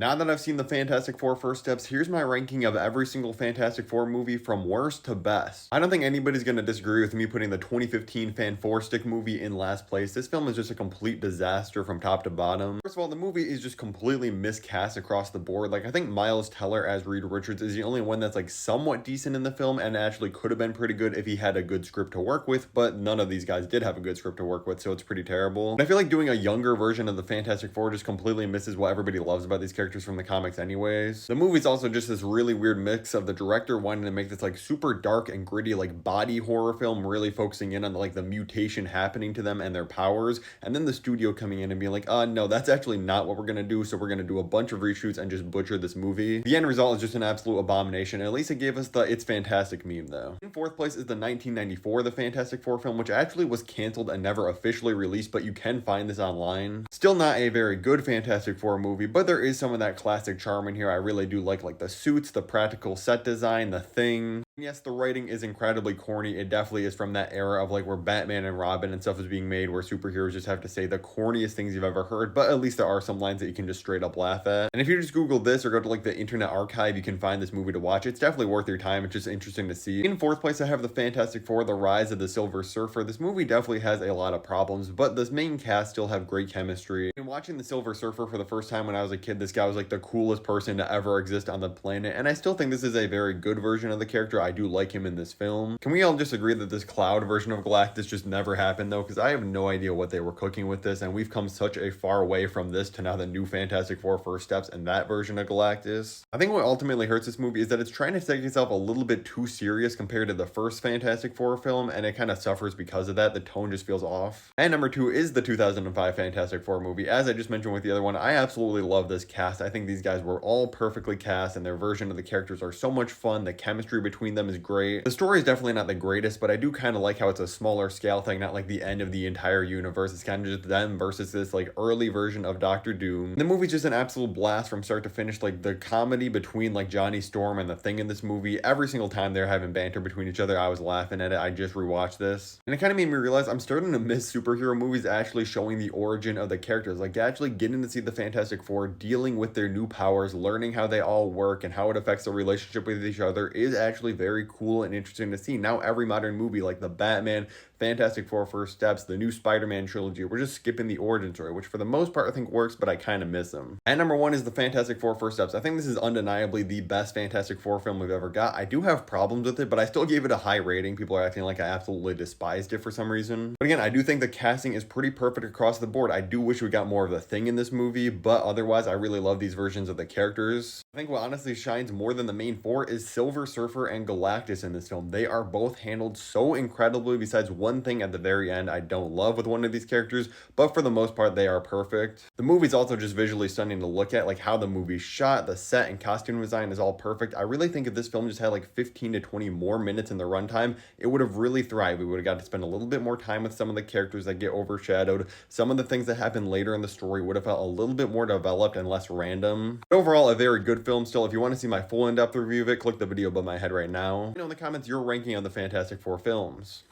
Now that I've seen the Fantastic Four First Steps, here's my ranking of every single Fantastic Four movie from worst to best. I don't think anybody's going to disagree with me putting the 2015 Fan Four Stick movie in last place. This film is just a complete disaster from top to bottom. First of all, the movie is just completely miscast across the board. Like, I think Miles Teller as Reed Richards is the only one that's like somewhat decent in the film and actually could have been pretty good if he had a good script to work with, but none of these guys did have a good script to work with, so it's pretty terrible. And I feel like doing a younger version of the Fantastic Four just completely misses what everybody loves about these characters from the comics anyways. The movie's also just this really weird mix of the director wanting to make this like super dark and gritty like body horror film, really focusing in on like the mutation happening to them and their powers, and then the studio coming in and being like, no, that's actually not what we're gonna do, so we're gonna do a bunch of reshoots and just butcher this movie. The end result is just an absolute abomination, and at least it gave us the It's Fantastic meme though. In fourth place is the 1994 The Fantastic Four film, which actually was canceled and never officially released, but you can find this online. Still not a very good Fantastic Four movie, but there is some of that classic charm in here. I really do like the suits, the practical set design, the Thing. Yes, the writing is incredibly corny. It definitely is from that era of like where Batman and Robin and stuff is being made, where superheroes just have to say the corniest things you've ever heard, but at least there are some lines that you can just straight up laugh at. And if you just Google this or go to like the Internet Archive, you can find this movie to watch. It's definitely worth your time. It's just interesting to see. In fourth place, I have the Fantastic Four, The Rise of the Silver Surfer. This movie definitely has a lot of problems, but this main cast still have great chemistry. And watching the Silver Surfer for the first time when I was a kid, this guy was like the coolest person to ever exist on the planet, and I still think this is a very good version of the character. I do like him in this film. Can we all just agree that this Cloud version of Galactus just never happened though? Because I have no idea what they were cooking with this, and we've come such a far way from this to now the new Fantastic Four First Steps and that version of Galactus. I think what ultimately hurts this movie is that it's trying to take itself a little bit too serious compared to the first Fantastic Four film, and it kind of suffers because of that. The tone just feels off. And number two is the 2005 Fantastic Four movie. As I just mentioned with the other one, I absolutely love this cast. I think these guys were all perfectly cast, and their version of the characters are so much fun. The chemistry between them is great. The story is definitely not the greatest, but I do kind of like how it's a smaller scale thing, not like the end of the entire universe. It's kind of just them versus this like early version of Doctor Doom. The movie's just an absolute blast from start to finish. Like the comedy between like Johnny Storm and the Thing in this movie, every single time they're having banter between each other, I was laughing at it. I just rewatched this, and it kind of made me realize I'm starting to miss superhero movies actually showing the origin of the characters, like actually getting to see the Fantastic Four dealing with their new powers, learning how they all work and how it affects their relationship with each other is actually very cool and interesting to see. Now every modern movie like the Batman, Fantastic Four First Steps, the new Spider-Man trilogy, we're just skipping the origin story, which for the most part I think works, but I kind of miss them. And number one is the Fantastic Four First Steps. I think this is undeniably the best Fantastic Four film we've ever got. I do have problems with it, but I still gave it a high rating. People are acting like I absolutely despised it for some reason. But again, I do think the casting is pretty perfect across the board. I do wish we got more of the Thing in this movie, but otherwise I really love these versions of the characters. I think what honestly shines more than the main four is Silver Surfer and Galactus in this film. They are both handled so incredibly, besides one thing at the very end I don't love with one of these characters, but for the most part they are perfect. The movie's also just visually stunning to look at, like how the movie's shot, the set and costume design is all perfect. I really think if this film just had like 15 to 20 more minutes in the runtime, it would have really thrived. We would have got to spend a little bit more time with some of the characters that get overshadowed. Some of the things that happen later in the story would have felt a little bit more developed and less random. But overall, a very good film still. If you want to see my full in-depth review of it, click the video above my head right now. Let me know in the comments your ranking on the Fantastic Four films.